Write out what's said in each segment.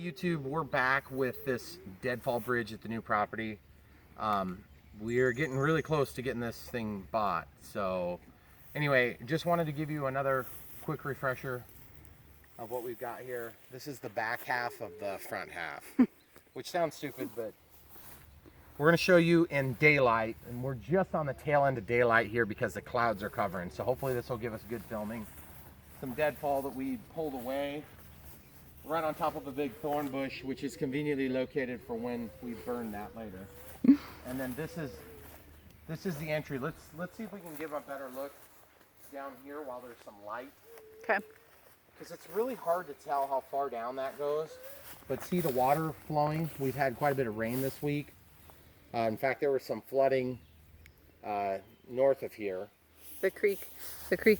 YouTube? We're back with this Deadfall bridge at the new property. We're getting really close to getting this thing bought. So anyway, just wanted to give you another quick refresher of what we've got here. This is the back half of the front half, which sounds stupid, but we're going to show you in daylight, and we're just on the tail end of daylight here because the clouds are covering. So hopefully this will give us good filming. Some deadfall that we pulled away right on top of a big thorn bush, which is conveniently located for when we burn that later. And then this is the entry. Let's see if we can give a better look down here while there's some light. Okay. Because it's really hard to tell how far down that goes. But see the water flowing? We've had quite a bit of rain this week. In fact, there was some flooding north of here. The creek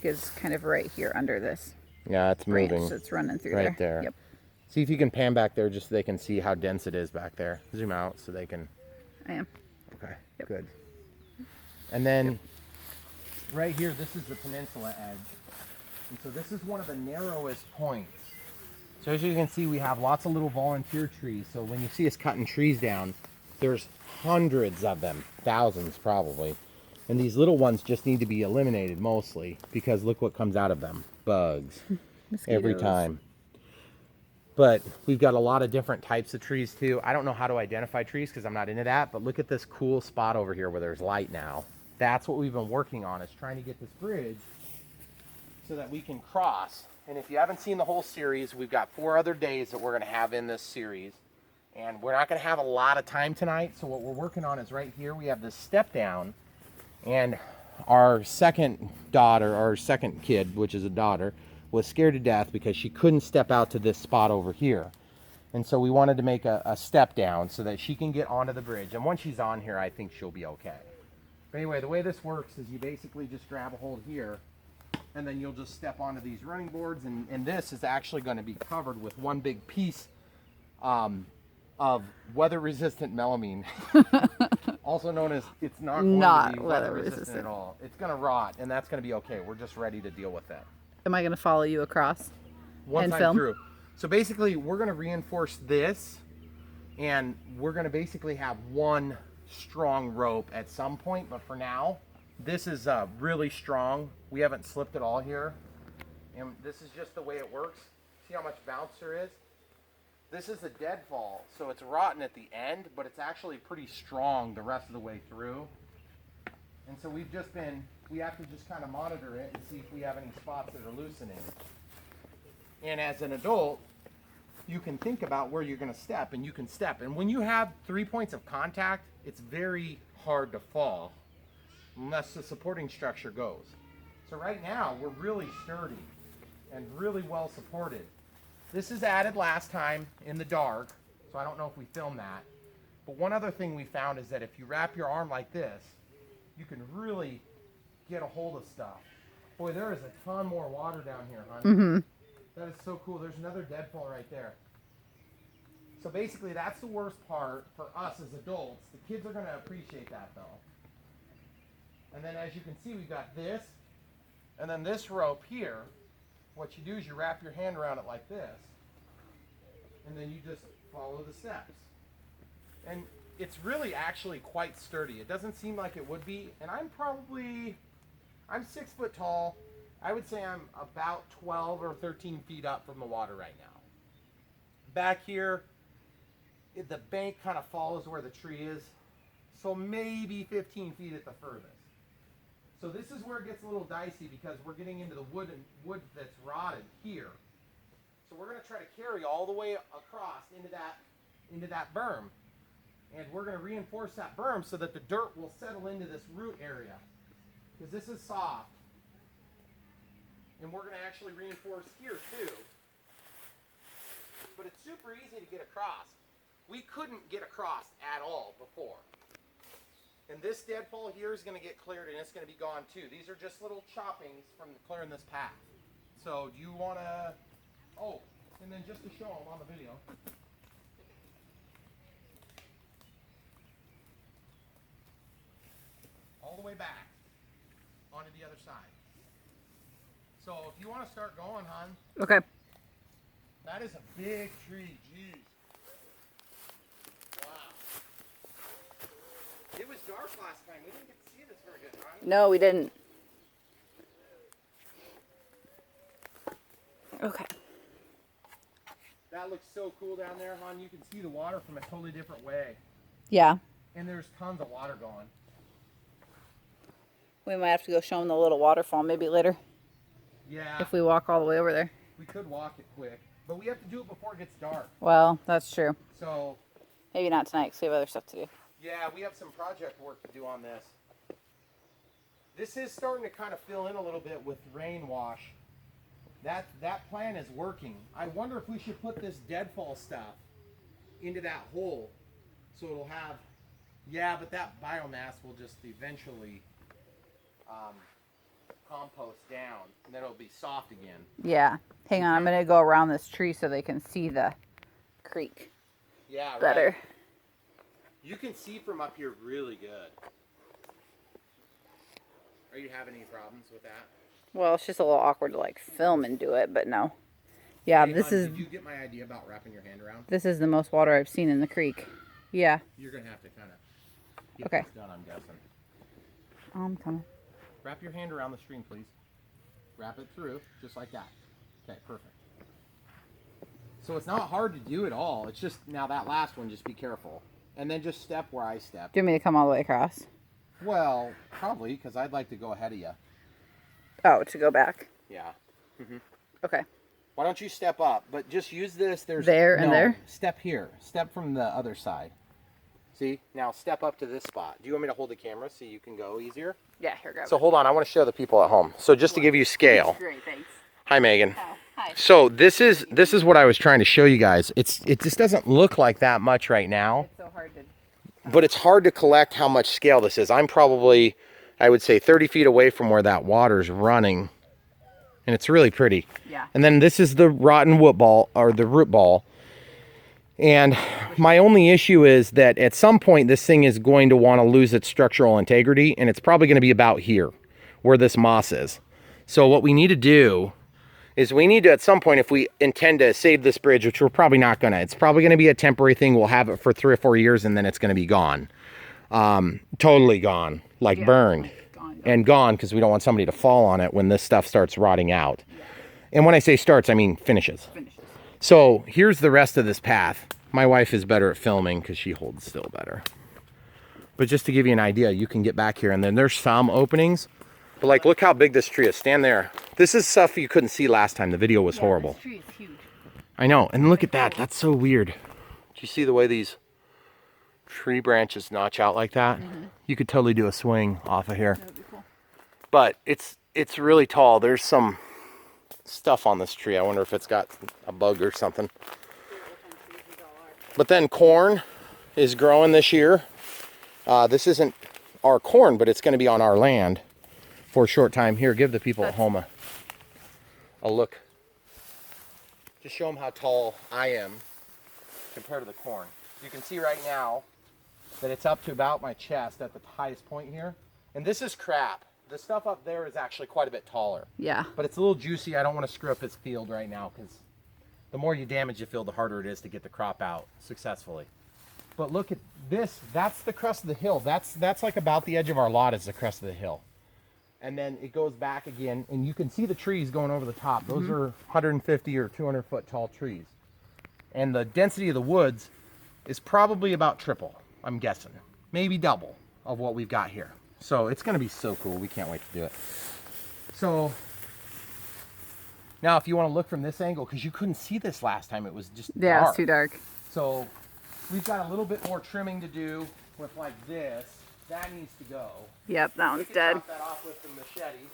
is kind of right here under this. Yeah, it's moving. So it's running through right there. Yep. See if you can pan back there just so they can see how dense it is back there. Zoom out so they can. I am. Okay, yep. Good. And then right here, this is the peninsula edge. And so this is one of the narrowest points. So as you can see, we have lots of little volunteer trees. So when you see us cutting trees down, there's hundreds of them, thousands probably. And these little ones just need to be eliminated mostly because look what comes out of them. Bugs. Every time. But we've got a lot of different types of trees too. I don't know how to identify trees because I'm not into that, but look at this cool spot over here where there's light now. That's what we've been working on, is trying to get this bridge so that we can cross. And if you haven't seen the whole series, we've got 4 other days that we're going to have in this series. And we're not going to have a lot of time tonight, so what we're working on is right here. We have this step down, and our second daughter, or second kid, which is a daughter, was scared to death because she couldn't step out to this spot over here. And so we wanted to make a step down so that she can get onto the bridge. And once she's on here, I think she'll be okay. But anyway, the way this works is you basically just grab a hold here, and then you'll just step onto these running boards. And this is actually going to be covered with one big piece of weather-resistant melamine. Also known as, it's not going to be weather-resistant at all. It's going to rot, and that's going to be okay. We're just ready to deal with it. Am I going to follow you across once I'm film? Through. So basically, we're going to reinforce this, and we're going to basically have one strong rope at some point. But for now, this is really strong. We haven't slipped at all here, and this is just the way it works. See how much bounce there is? This is a deadfall, so it's rotten at the end, but it's actually pretty strong the rest of the way through. And so we have to just kind of monitor it and see if we have any spots that are loosening. And as an adult, you can think about where you're going to step, and you can step. And when you have 3 points of contact, it's very hard to fall unless the supporting structure goes. So right now, we're really sturdy and really well supported. This is added last time in the dark, so I don't know if we filmed that. But one other thing we found is that if you wrap your arm like this, you can really get a hold of stuff. Boy, there is a ton more water down here, hon. Mm-hmm. That is so cool. There's another deadfall right there. So basically, that's the worst part for us as adults. The kids are going to appreciate that, though. And then as you can see, we've got this, and then this rope here. What you do is you wrap your hand around it like this, and then you just follow the steps. And it's really actually quite sturdy. It doesn't seem like it would be, and I'm 6 foot tall. I would say I'm about 12 or 13 feet up from the water right now. Back here, the bank kind of follows where the tree is, so maybe 15 feet at the furthest. So this is where it gets a little dicey because we're getting into the wood that's rotted here. So we're going to try to carry all the way across into that berm. And we're going to reinforce that berm so that the dirt will settle into this root area. Because this is soft. And we're going to actually reinforce here too. But it's super easy to get across. We couldn't get across at all before. And this deadfall here is going to get cleared, and it's going to be gone too. These are just little choppings from clearing this path. So do you want to... Oh, and then just to show them on the video. All the way back onto the other side. So if you want to start going, hon. Okay. That is a big tree, jeez. No, we didn't. Okay. That looks so cool down there, hon. You can see the water from a totally different way. Yeah. And there's tons of water going. We might have to go show them the little waterfall maybe later. Yeah. If we walk all the way over there. We could walk it quick, but we have to do it before it gets dark. Well, that's true. So. Maybe not tonight because we have other stuff to do. Yeah, we have some project work to do on this. This is starting to kind of fill in a little bit with rain wash. That plan is working. I wonder if we should put this deadfall stuff into that hole so it'll have, yeah, but that biomass will just eventually compost down and then it'll be soft again. Yeah. Hang on, I'm going to go around this tree so they can see the creek. Yeah, right. Better. You can see from up here really good. Are you having any problems with that? Well, it's just a little awkward to like film and do it, but no. Yeah, hey, this hon, is. Did you get my idea about wrapping your hand around? This is the most water I've seen in the creek. Yeah. You're gonna have to kind of get Okay. this done, I'm guessing. I'm coming. Wrap your hand around the string, please. Wrap it through, just like that. Okay, perfect. So it's not hard to do at all. It's just now that last one, just be careful, and then just step where I step. Do you want me to come all the way across? Well, probably because I'd like to go ahead of you. Oh, to go back. Yeah. Okay. Why don't you step up? But just use this. There's There and there? Step here. Step from the other side. See? Now step up to this spot. Do you want me to hold the camera so you can go easier? Yeah, here, grab it. So hold on. I want to show the people at home. So just to give you scale. Great, thanks. Hi, Megan. Oh, hi. So this is what I was trying to show you guys. It just doesn't look like that much right now. It's so hard to... But it's hard to collect how much scale this is. I'm probably, I would say 30 feet away from where that water's running. And it's really pretty. Yeah. And then this is the rotten root ball, or the root ball. And my only issue is that at some point this thing is going to want to lose its structural integrity, and it's probably going to be about here where this moss is. So what we need to do is we need to, at some point, if we intend to save this bridge, which we're probably not gonna, it's probably gonna be a temporary thing. We'll have it for 3 or 4 years and then it's gonna be gone. Totally gone, like burned. And gone because we don't want somebody to fall on it when this stuff starts rotting out. Yeah. And when I say starts, I mean finishes. So here's the rest of this path. My wife is better at filming because she holds still better. But just to give you an idea, you can get back here and then there's some openings. But like, look how big this tree is. Stand there. This is stuff you couldn't see last time. The video was horrible. This tree is huge. I know. And look at that. That's so weird. Do you see the way these tree branches notch out like that? You could totally do a swing off of here. That would be cool. But it's really tall. There's some stuff on this tree. I wonder if it's got a bug or something. But then corn is growing this year. This isn't our corn, but it's going to be on our land for a short time. Here, give the people at home a look. Just show them how tall I am compared to the corn. You can see right now that it's up to about my chest at the highest point here. And this is crap. The stuff up there is actually quite a bit taller. Yeah. But it's a little juicy. I don't want to screw up his field right now because the more you damage the field, the harder it is to get the crop out successfully. But look at this. That's the crest of the hill. That's like about the edge of our lot is the crest of the hill. And then it goes back again, and you can see the trees going over the top. Those are 150 or 200 foot tall trees. And the density of the woods is probably about triple, I'm guessing. Maybe double of what we've got here. So it's gonna be so cool. We can't wait to do it. So now if you wanna look from this angle, because you couldn't see this last time, it was just dark. It's too dark. So we've got a little bit more trimming to do with like this. That needs to go. Yep, that one's dead. Chop that off with the machete.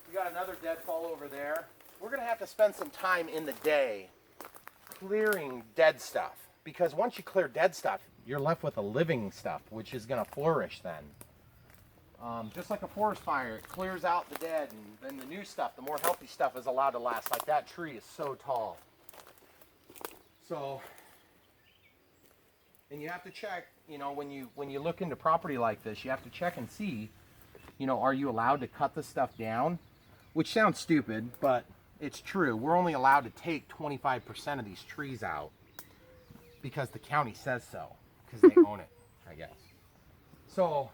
We got another deadfall over there. We're gonna have to spend some time in the day clearing dead stuff, because once you clear dead stuff, you're left with the living stuff, which is gonna flourish then. Just like a forest fire, it clears out the dead, and then the new stuff, the more healthy stuff, is allowed to last. Like that tree is so tall. So, and you have to check, you know, when you look into property like this, you have to check and see, you know, are you allowed to cut the stuff down? Which sounds stupid, but it's true. We're only allowed to take 25% of these trees out because the county says so, because they own it, I guess. So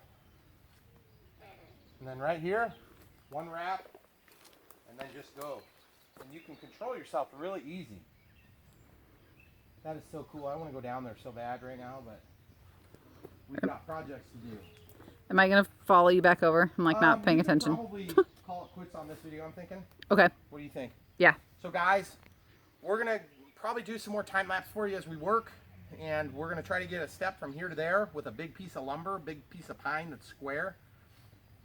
And then right here, one wrap, and then just go. And you can control yourself really easy. That is so cool. I want to go down there so bad right now, but we've got projects to do. Am I gonna follow you back over? I'm like not paying attention. Probably call it quits on this video, I'm thinking. Okay. What do you think? Yeah. So guys, we're gonna probably do some more time lapse for you as we work, and we're gonna try to get a step from here to there with a big piece of lumber, big piece of pine that's square.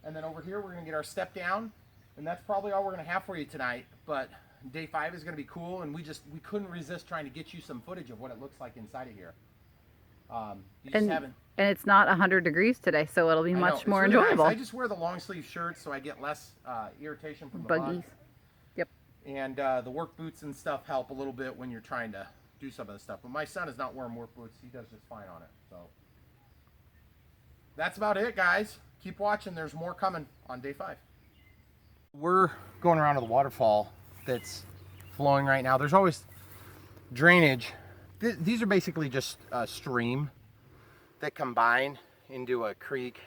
And then over here we're gonna get our step down, and that's probably all we're gonna have for you tonight. But day 5 is gonna be cool, and we couldn't resist trying to get you some footage of what it looks like inside of here. You just haven't. And it's not 100 degrees today, so it'll be much more really enjoyable. nice. I just wear the long sleeve shirts so I get less irritation from the Buggies. bugs. Yep. And the work boots and stuff help a little bit when you're trying to do some of the stuff. But my son is not wearing work boots. He does just fine on it. So that's about it, guys. Keep watching. There's more coming on day 5. We're going around to the waterfall that's flowing right now. There's always drainage. These are basically just a stream that combine into a creek.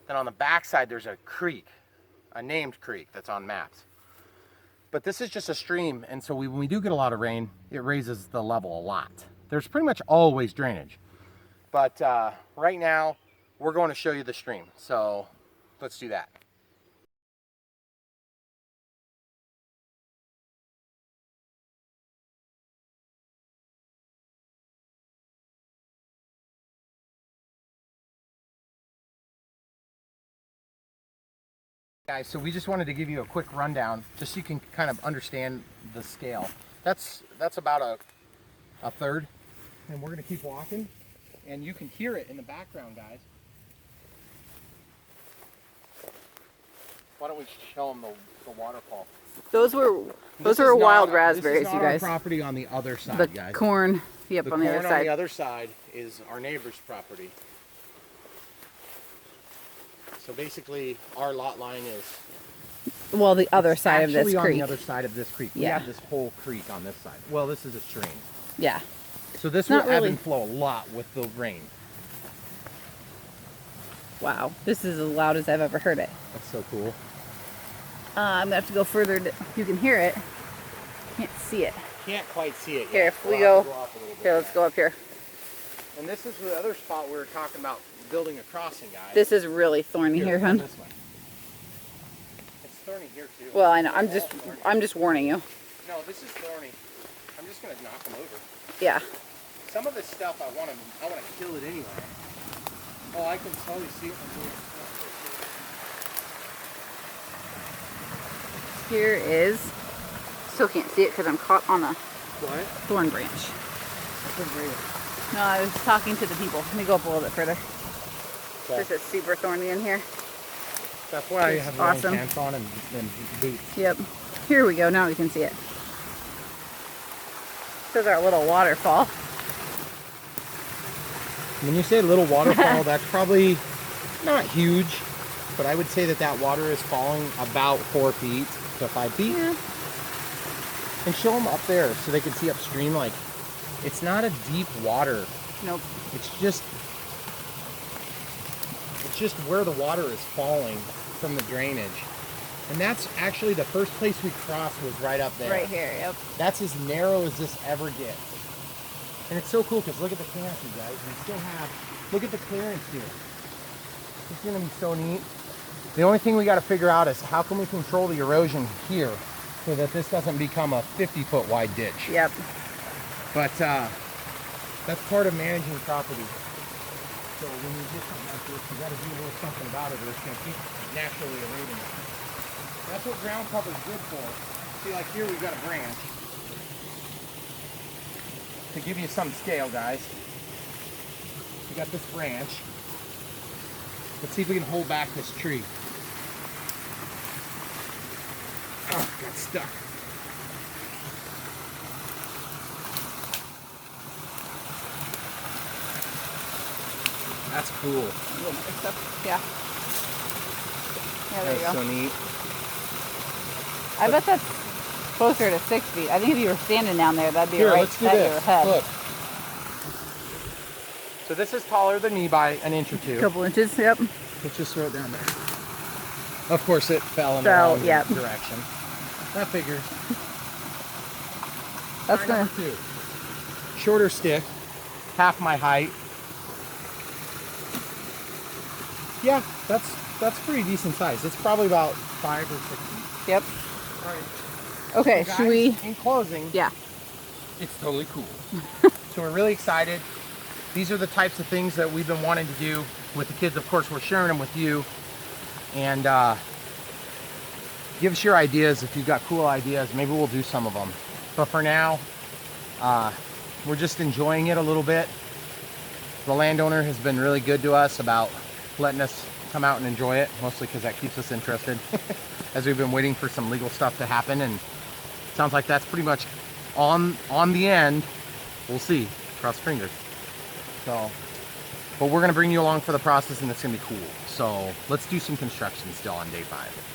Then on the backside there's a creek, a named creek that's on maps. But this is just a stream, and so when we do get a lot of rain, it raises the level a lot. There's pretty much always drainage. But right now we're going to show you the stream, so let's do that. Guys, so we just wanted to give you a quick rundown just so you can kind of understand the scale. That's about a third, and we're going to keep walking, and you can hear it in the background, guys. Why don't we show them the waterfall? Those were wild raspberries, this is you not guys. Our property on the other side, The guys. corn, yep, The on the corn other side. on the other side is our neighbor's property. So basically, our lot line is Well, the other side of this actually on creek. the other side of this creek. We Yeah. have this whole creek on this side. Well, this is a stream. Yeah. So this Not will ebb really. and flow a lot with the rain. Wow. This is as loud as I've ever heard it. That's so cool. I'm gonna have to go further. You can hear it. Can't see it. Can't quite see it yet. Here, if we We'll go, have to up a little bit. here, let's go up here. And this is the other spot we were talking about building a crossing, guys. This is really thorny here, come hon. This way. It's thorny here too. Well, I know. They're all thorny. I'm just warning you. No, this is thorny. I'm just gonna knock them over. Yeah. Some of this stuff I want to kill it anyway. Oh, I can totally see it from here. Here is. Still can't see it because I'm caught on a What? thorn branch. No, I was talking to the people. Let me go up a little bit further. Okay. This is super thorny in here. That's why I have awesome. long pants on and boots. Yep. Here we go. Now we can see it. This is our little waterfall. When you say little waterfall, that's probably not huge, but I would say that water is falling about 4 feet to 5 feet. Yeah. And show them up there so they can see upstream. Like, it's not a deep water. Nope. It's just where the water is falling from the drainage. And that's actually the first place we crossed was right up there. Right here, yep. That's as narrow as this ever gets. And it's so cool because look at the canopy, guys. We still have, look at the clearance here. It's going to be so neat. The only thing we got to figure out is how can we control the erosion here so that this doesn't become a 50-foot wide ditch. Yep. But that's part of managing property. So when you get something like this, you got to do a little something about it, or it's going to keep naturally eroding it. That's what ground cover is good for. See, like here we've got a branch. To give you some scale, guys, we got this branch. Let's see if we can hold back this tree. Oh, got stuck. That's cool. Yeah. Yeah, there you That's go. so neat. I bet that's closer to 6 feet. I think if you were standing down there, that'd be Here, right let's do at this. your head. Look. So this is taller than me by an inch or two. Couple inches, yep. Let's just throw it down there. Of course, it fell in the So, wrong yep. direction. That figures. That's Try gonna. number 2. Shorter stick, half my height. Yeah, that's pretty decent size. It's probably about 5 or 6 feet. Yep. All right. Okay, So guys, should we? in closing, Yeah. it's totally cool. So we're really excited. These are the types of things that we've been wanting to do with the kids. Of course, we're sharing them with you. And give us your ideas if you've got cool ideas. Maybe we'll do some of them. But for now, we're just enjoying it a little bit. The landowner has been really good to us about letting us come out and enjoy it, mostly because that keeps us interested as we've been waiting for some legal stuff to happen. And it sounds like that's pretty much on the end. We'll see. Cross fingers. So, but we're going to bring you along for the process, and it's going to be cool. So let's do some construction still on day 5.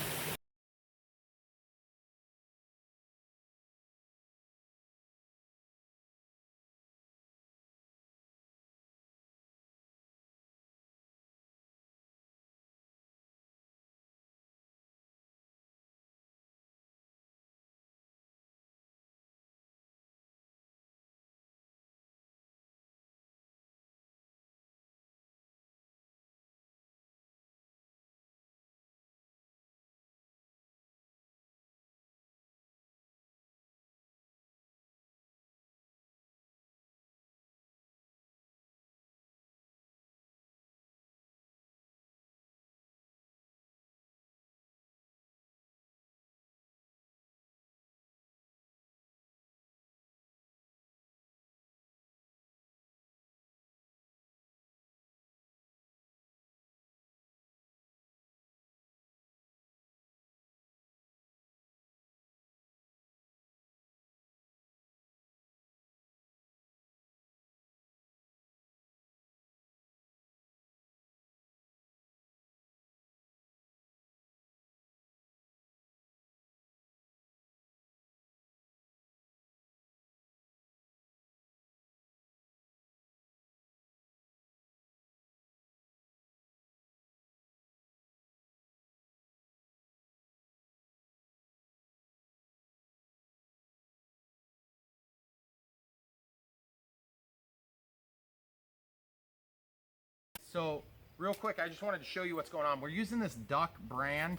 So real quick, I just wanted to show you what's going on. We're using this Duck brand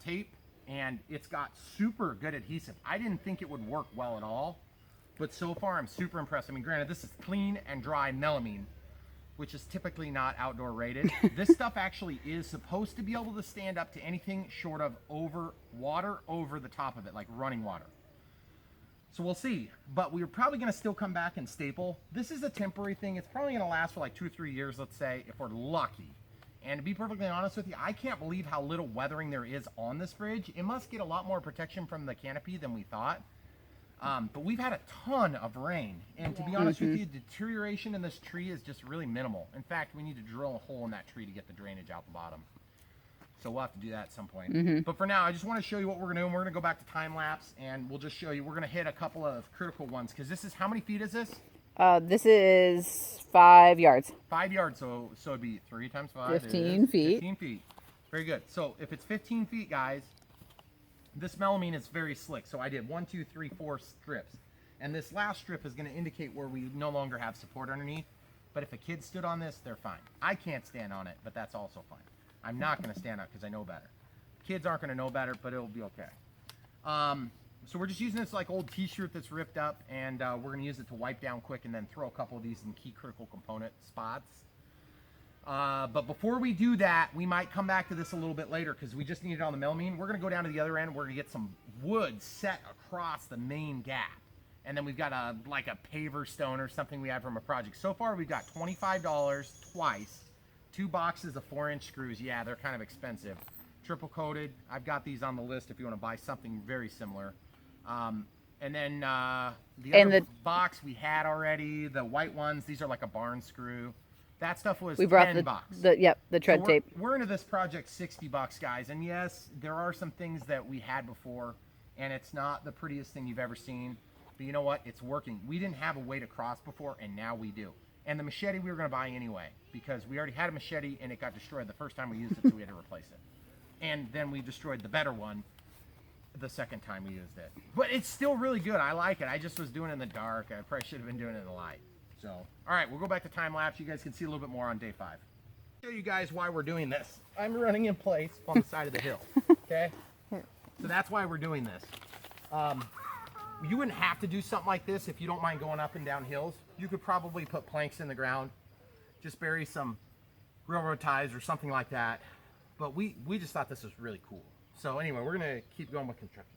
tape, and it's got super good adhesive. I didn't think it would work well at all, but so far I'm super impressed. I mean, granted, this is clean and dry melamine, which is typically not outdoor rated. This stuff actually is supposed to be able to stand up to anything short of water over the top of it, like running water. So we'll see, but we're probably gonna still come back and staple. This is a temporary thing. It's probably gonna last for like 2 or 3 years, let's say, if we're lucky. And to be perfectly honest with you, I can't believe how little weathering there is on this fridge. It must get a lot more protection from the canopy than we thought. But we've had a ton of rain, and to be honest with you, deterioration in this tree is just really minimal. In fact, we need to drill a hole in that tree to get the drainage out the bottom. So we'll have to do that at some point. But for now, I just want to show you what we're going to do. And we're going to go back to time lapse, and we'll just show you. We're going to hit a couple of critical ones, because this is, how many feet is this? This is 5 yards. 5 yards, so it'd be 3 times 5. 15 feet. 15 feet. Very good. So if it's 15 feet, guys, this melamine is very slick. So I did 1, 2, 3, 4 strips. And this last strip is going to indicate where we no longer have support underneath. But if a kid stood on this, they're fine. I can't stand on it, but that's also fine. I'm not going to stand on it because I know better. Kids aren't going to know better, but it'll be okay. So we're just using this like old t-shirt that's ripped up, and we're going to use it to wipe down quick and then throw a couple of these in key critical component spots. But before we do that, we might come back to this a little bit later because we just need it on the melamine. We're going to go down to the other end. We're going to get some wood set across the main gap. And then we've got like a paver stone or something we had from a project. So far, we've got $25 twice. 2 boxes of 4-inch screws. Yeah, they're kind of expensive. Triple coated. I've got these on the list if you want to buy something very similar. And then the other box we had already, the white ones, these are like a barn screw. That stuff was $10. The tread tape. We're into this project $60, guys. And yes, there are some things that we had before, and it's not the prettiest thing you've ever seen. But you know what? It's working. We didn't have a way to cross before, and now we do. And the machete we were going to buy anyway, because we already had a machete and it got destroyed the first time we used it, so we had to replace it. and then we destroyed the better one the second time we used it. But it's still really good. I like it. I just was doing it in the dark. I probably should have been doing it in the light. So, all right, we'll go back to time lapse. You guys can see a little bit more on day 5. Show you guys why we're doing this. I'm running in place on the side of the hill. Okay, so that's why we're doing this. You wouldn't have to do something like this if you don't mind going up and down hills. You could probably put planks in the ground, just bury some railroad ties or something like that. But we just thought this was really cool. So anyway, we're gonna keep going with construction.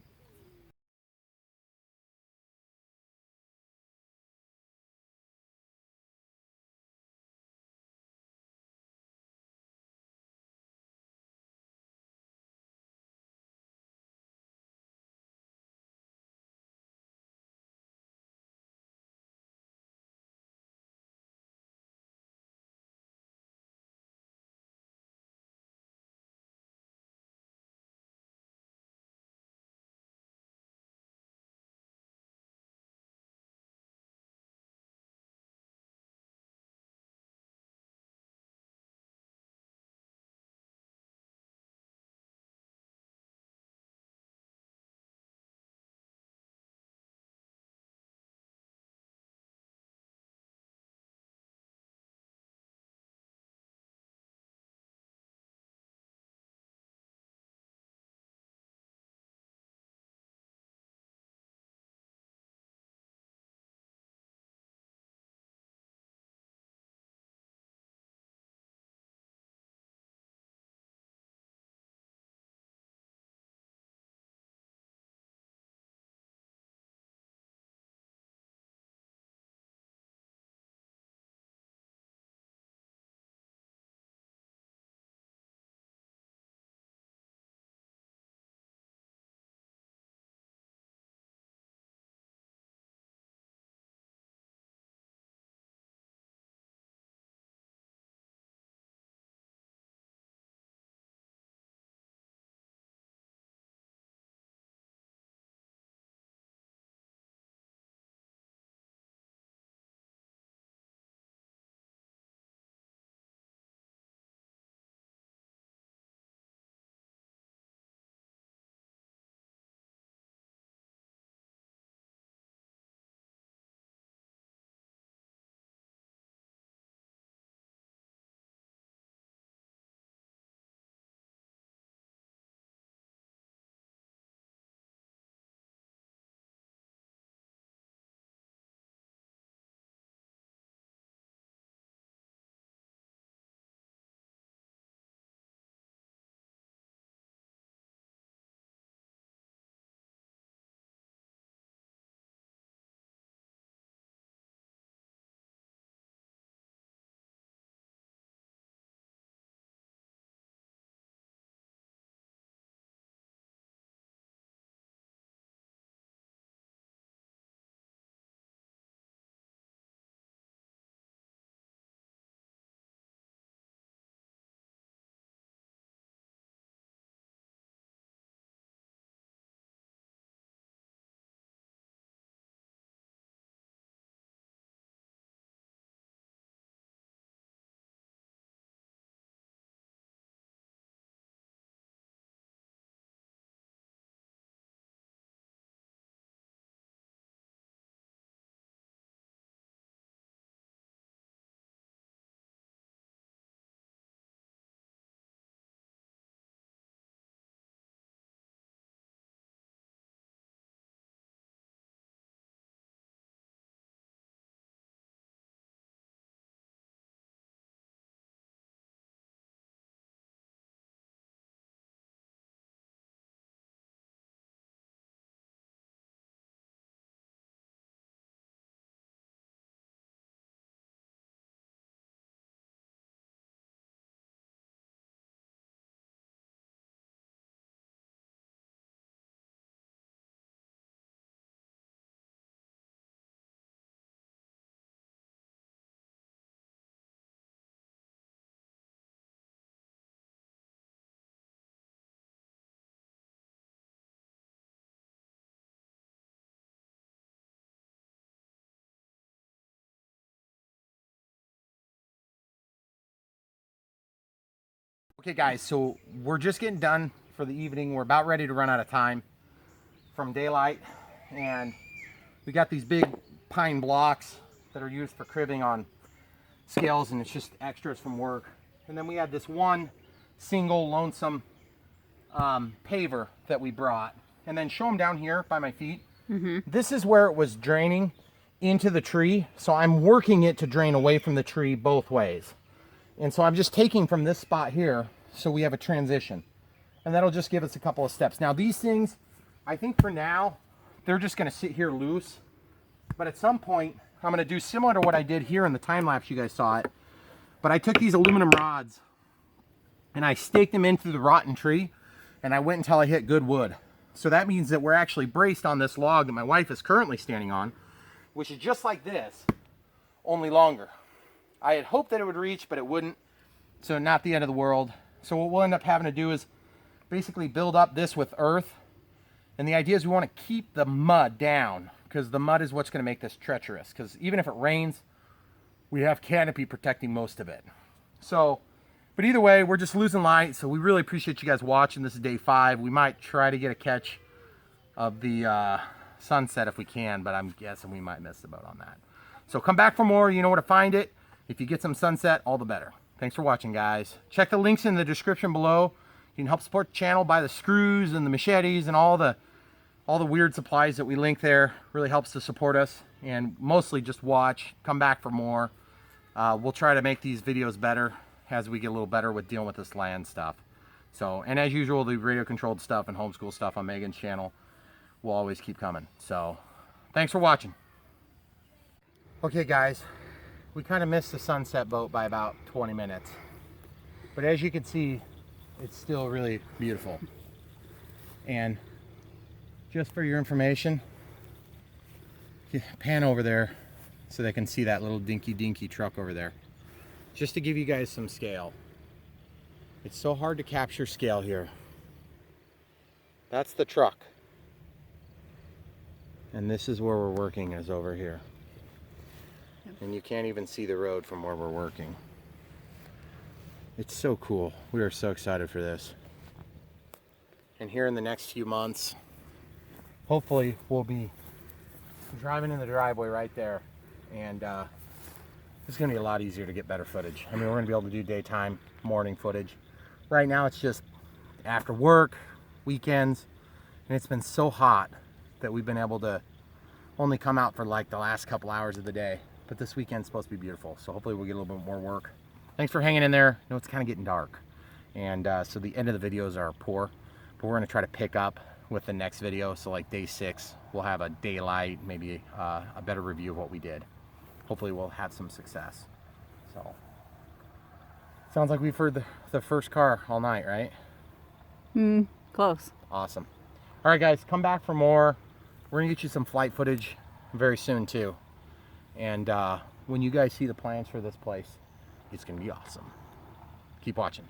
Okay guys, so we're just getting done for the evening. We're about ready to run out of time from daylight, and we got these big pine blocks that are used for cribbing on scales, and it's just extras from work. And then we had this one single lonesome paver that we brought, and then show them down here by my feet. This is where it was draining into the tree, so I'm working it to drain away from the tree both ways. And so I'm just taking from this spot here, so we have a transition, and that'll just give us a couple of steps. Now these things, I think for now they're just going to sit here loose, but at some point I'm going to do similar to what I did here in the time lapse. You guys saw it, but I took these aluminum rods and I staked them into the rotten tree, and I went until I hit good wood. So that means that we're actually braced on this log that my wife is currently standing on, which is just like this, only longer. I had hoped that it would reach, but it wouldn't. So not the end of the world. So what we'll end up having to do is basically build up this with earth. And the idea is we want to keep the mud down, because the mud is what's going to make this treacherous. Because even if it rains, we have canopy protecting most of it. So, but either way, we're just losing light. So we really appreciate you guys watching. This is day 5. We might try to get a catch of the sunset if we can, but I'm guessing we might miss the boat on that. So come back for more. You know where to find it. If you get some sunset, all the better. Thanks for watching, guys. Check the links in the description below. You can help support the channel, buy the screws and the machetes and all the weird supplies that we link there. Really helps to support us, and mostly just watch. Come back for more. We'll try to make these videos better as we get a little better with dealing with this land stuff. So, and as usual, the radio controlled stuff and homeschool stuff on Megan's channel will always keep coming. So thanks for watching. Okay guys, we kind of missed the sunset boat by about 20 minutes, but as you can see, it's still really beautiful. And just for your information, pan over there so they can see that little dinky truck over there, just to give you guys some scale. It's so hard to capture scale here. That's the truck. And this is where we're working, is over here. And you can't even see the road from where we're working. It's so cool. We are so excited for this. And here in the next few months, hopefully we'll be driving in the driveway right there. And it's going to be a lot easier to get better footage. I mean, we're going to be able to do daytime, morning footage. Right now it's just after work, weekends, and it's been so hot that we've been able to only come out for like the last couple hours of the day. But this weekend's supposed to be beautiful, so hopefully we'll get a little bit more work. Thanks for hanging in there. I know it's kind of getting dark, and so the end of the videos are poor, but we're going to try to pick up with the next video. So like day 6, we'll have a daylight, maybe a better review of what we did. Hopefully we'll have some success. So sounds like we've heard the first car all night, right? Close. Awesome. All right guys, come back for more. We're gonna get you some flight footage very soon too. And when you guys see the plans for this place, it's gonna be awesome. Keep watching.